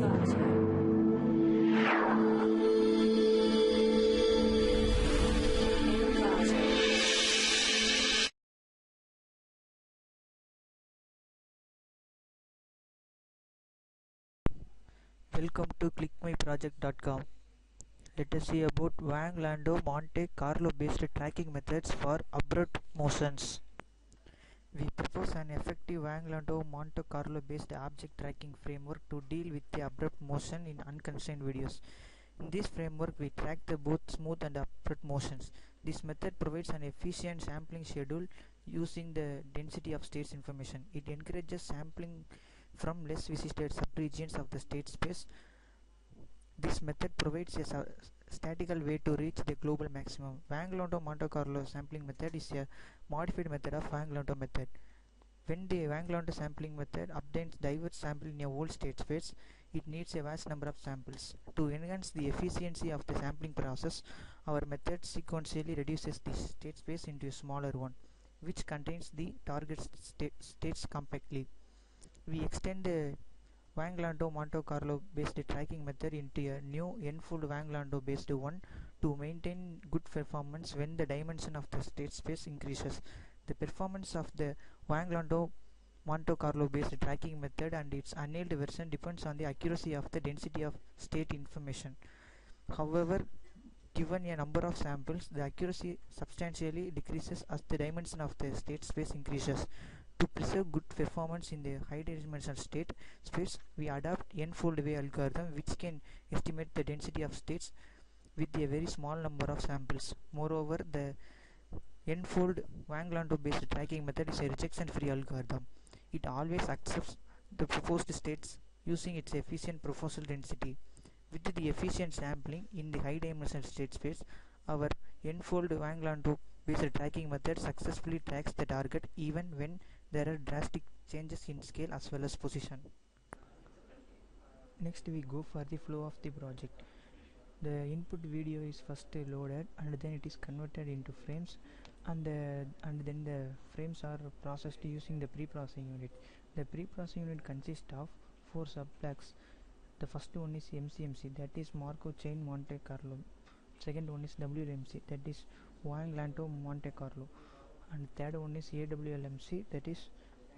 Welcome to clickmyproject.com. Let us see about Wang-Landau Monte Carlo-Based tracking methods for abrupt motions. We propose an effective Wang-Landau Monte Carlo-based object tracking framework to deal with the abrupt motion in unconstrained videos. In this framework, we track the both smooth and abrupt motions. This method provides an efficient sampling schedule using the density of states information. It encourages sampling from less visited subregions of the state space. This method provides a statistical way to reach the global maximum. Wang-Landau Monte Carlo sampling method is a modified method of Wang-Landau method. When the Wang-Landau sampling method obtains diverse sample in a whole state space, it needs a vast number of samples. To enhance the efficiency of the sampling process, our method sequentially reduces the state space into a smaller one, which contains the target states compactly. We extend the Wang-Landau Monte Carlo based tracking method into a new n-fold Wang-Landau based one to maintain good performance when the dimension of the state space increases. The performance of the Wang-Landau Monte Carlo based tracking method and its annealed version depends on the accuracy of the density of state information. However, given a number of samples, the accuracy substantially decreases as the dimension of the state space increases. To preserve good performance in the high-dimensional state space, we adopt n-fold way algorithm which can estimate the density of states with a very small number of samples. Moreover, the n-fold Wang-Landau based tracking method is a rejection-free algorithm. It always accepts the proposed states using its efficient proposal density. With the efficient sampling in the high-dimensional state space, our n-fold Wang-Landau based tracking method successfully tracks the target even when there are drastic changes in scale as well as position. Next, we go for the flow of the project. The input video is first loaded and then it is converted into frames, and then the frames are processed using the pre-processing unit. The pre-processing unit consists of 4 subblocks. The first one is MCMC, that is Markov Chain Monte Carlo. Second one is WLMC, that is Wang-Landau Monte Carlo, and third one is AWLMC, that is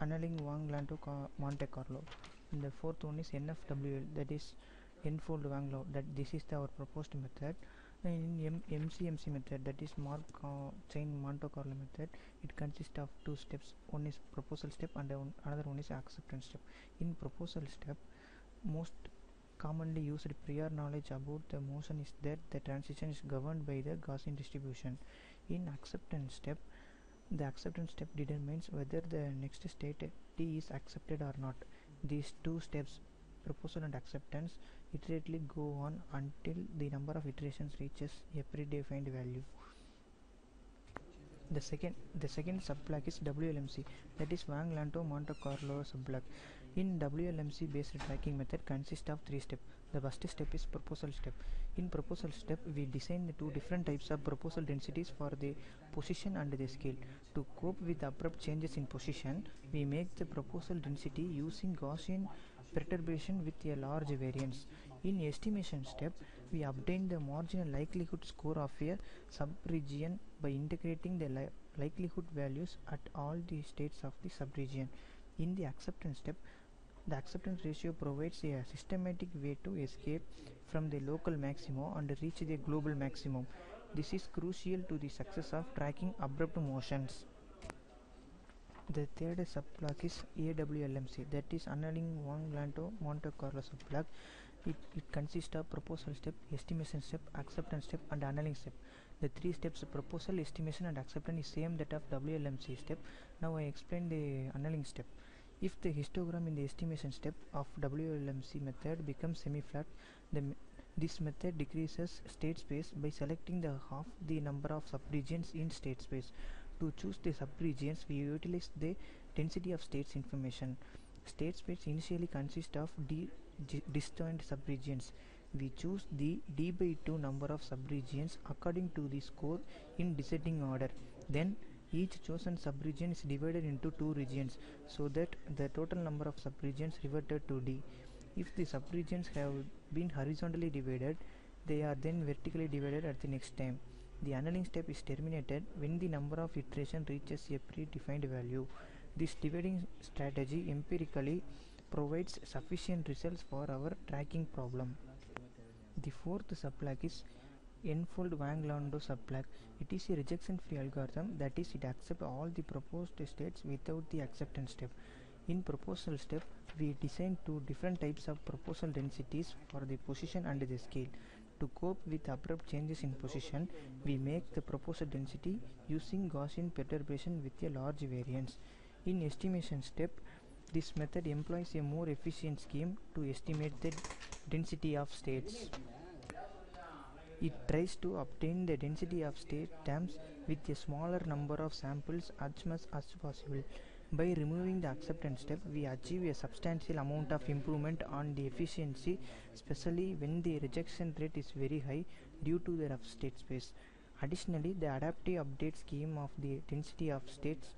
Annealing Wang-Landau Monte Carlo, and the fourth one is NFWL, that is n-fold Wang-Landau. That this is our proposed method. In MCMC method, that is Markov Chain Monte Carlo method, it consists of 2 steps. One is proposal step and another one is acceptance step. In proposal step, most commonly used prior knowledge about the motion is that the transition is governed by the Gaussian distribution. In acceptance step, the acceptance step determines whether the next state t is accepted or not. These 2 steps, proposal and acceptance, iteratively go on until the number of iterations reaches a predefined value. The second subblock is WLMC, that is Wang-Landau Monte Carlo subblock. In WLMC based tracking method consists of 3 steps. The first step is proposal step. In proposal step, we design the 2 different types of proposal densities for the position and the scale. To cope with abrupt changes in position, we make the proposal density using Gaussian perturbation with a large variance. In estimation step, we obtain the marginal likelihood score of a subregion by integrating the likelihood values at all the states of the subregion. In the acceptance step, the acceptance ratio provides a systematic way to escape from the local maximum and reach the global maximum. This is crucial to the success of tracking abrupt motions. The third subblock is AWLMC, that is Annealing Wang-Landau Monte Carlo subblock. It consists of proposal step, estimation step, acceptance step and annealing step. The 3 steps, proposal, estimation and acceptance, is same that of WLMC step. Now I explain the annealing step. If the histogram in the estimation step of WLMC method becomes semi-flat, this method decreases state space by selecting the half the number of subregions in state space. To choose the subregions, we utilize the density of states information. State space initially consists of disjoint subregions. We choose the d by 2 number of subregions according to the score in descending order. Then each chosen subregion is divided into 2 regions so that the total number of subregions reverted to d. If the subregions have been horizontally divided, they are then vertically divided at the next time. The annealing step is terminated when the number of iterations reaches a predefined value. This dividing strategy empirically provides sufficient results for our tracking problem. The fourth subplug is n-fold Wang-Landau subplug. It is a rejection-free algorithm, that is, it accepts all the proposed states without the acceptance step. In proposal step, we design two different types of proposal densities for the position and the scale. To cope with abrupt changes in position, we make the proposal density using Gaussian perturbation with a large variance. In estimation step, this method employs a more efficient scheme to estimate the density of states. It tries to obtain the density of state terms with a smaller number of samples as much as possible. By removing the acceptance step, we achieve a substantial amount of improvement on the efficiency, especially when the rejection rate is very high due to the rough state space. Additionally, the adaptive update scheme of the density of states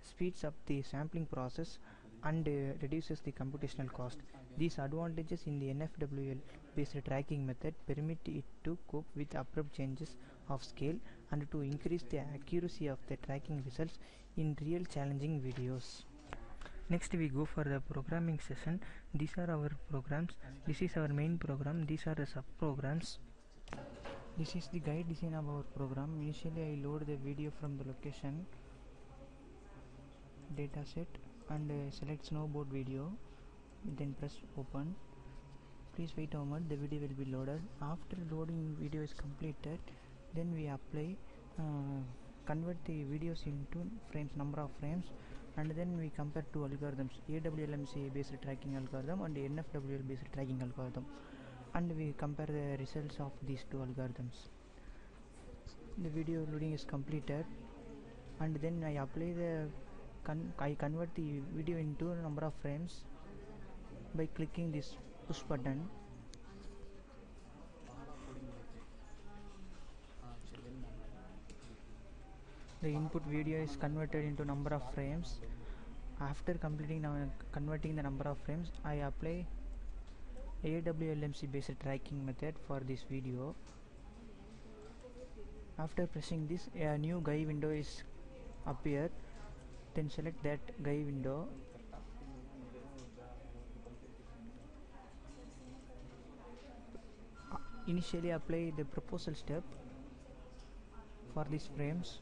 speeds up the sampling process and reduces the computational cost. These advantages in the NFWL based tracking method permit it to cope with abrupt changes of scale and to increase the accuracy of the tracking results in real challenging videos. Next we go for the programming session. These are our programs. This is our main program. These are the sub-programs. This is the guide design of our program. Initially I load the video from the location dataset and select snowboard video, then press open. Please wait a moment, the video will be loaded. After loading video is completed, then we apply convert the videos into frames, number of frames, and then we compare two algorithms, AWLMC based tracking algorithm and NFWL based tracking algorithm, and we compare the results of these two algorithms. The video loading is completed, and then I apply the I convert the video into a number of frames by clicking this push button. The input video is converted into number of frames. After converting the number of frames, I apply AWLMC based tracking method for this video. After pressing this, a new GUI window is appear. Then select that GUI window. Initially apply the proposal step for these frames.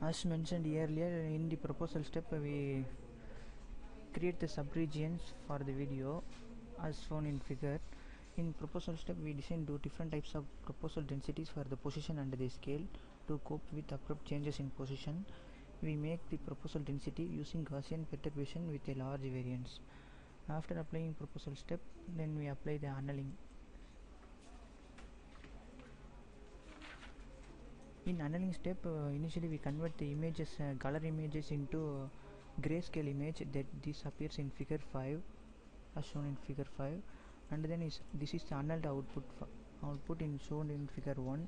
As mentioned earlier, in the proposal step we create the subregions for the video as shown in figure. In proposal step, we design two different types of proposal densities for the position and the scale. To cope with abrupt changes in position, we make the proposal density using Gaussian perturbation with a large variance. After applying proposal step, then we apply the annealing. In annealing step, initially we convert the images, color images into grayscale image, that this appears in figure 5 as shown in figure 5, and then this is the annulled output shown in figure 1.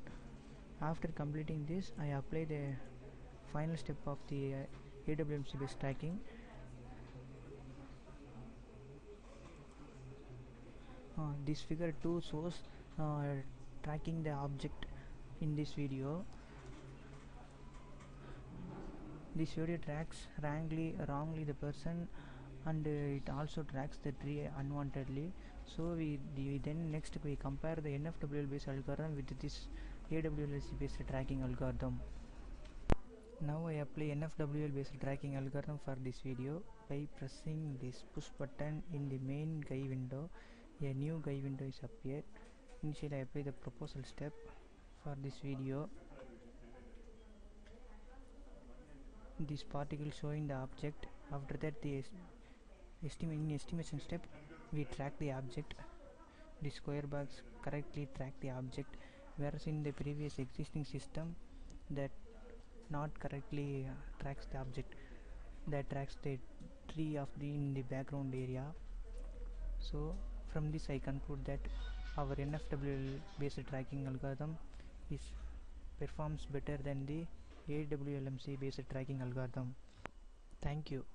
After completing this, I apply the final step of the AWMC based tracking. This figure 2 shows tracking the object in this video. This video tracks wrongly the person, and it also tracks the tree unwantedly. So we next we compare the NFWL based algorithm with this AWLC based tracking algorithm. Now I apply NFWL based tracking algorithm for this video by pressing this push button in the main GUI window. A new GUI window is appeared. Initially I apply the proposal step for this video. This particle showing the object. After that, the estimation step, we track the object. The square box correctly track the object, whereas in the previous existing system that not correctly tracks the object, that tracks the tree in the background area. So from this I conclude that our NFWL based tracking algorithm performs better than the AWLMC based tracking algorithm. Thank you.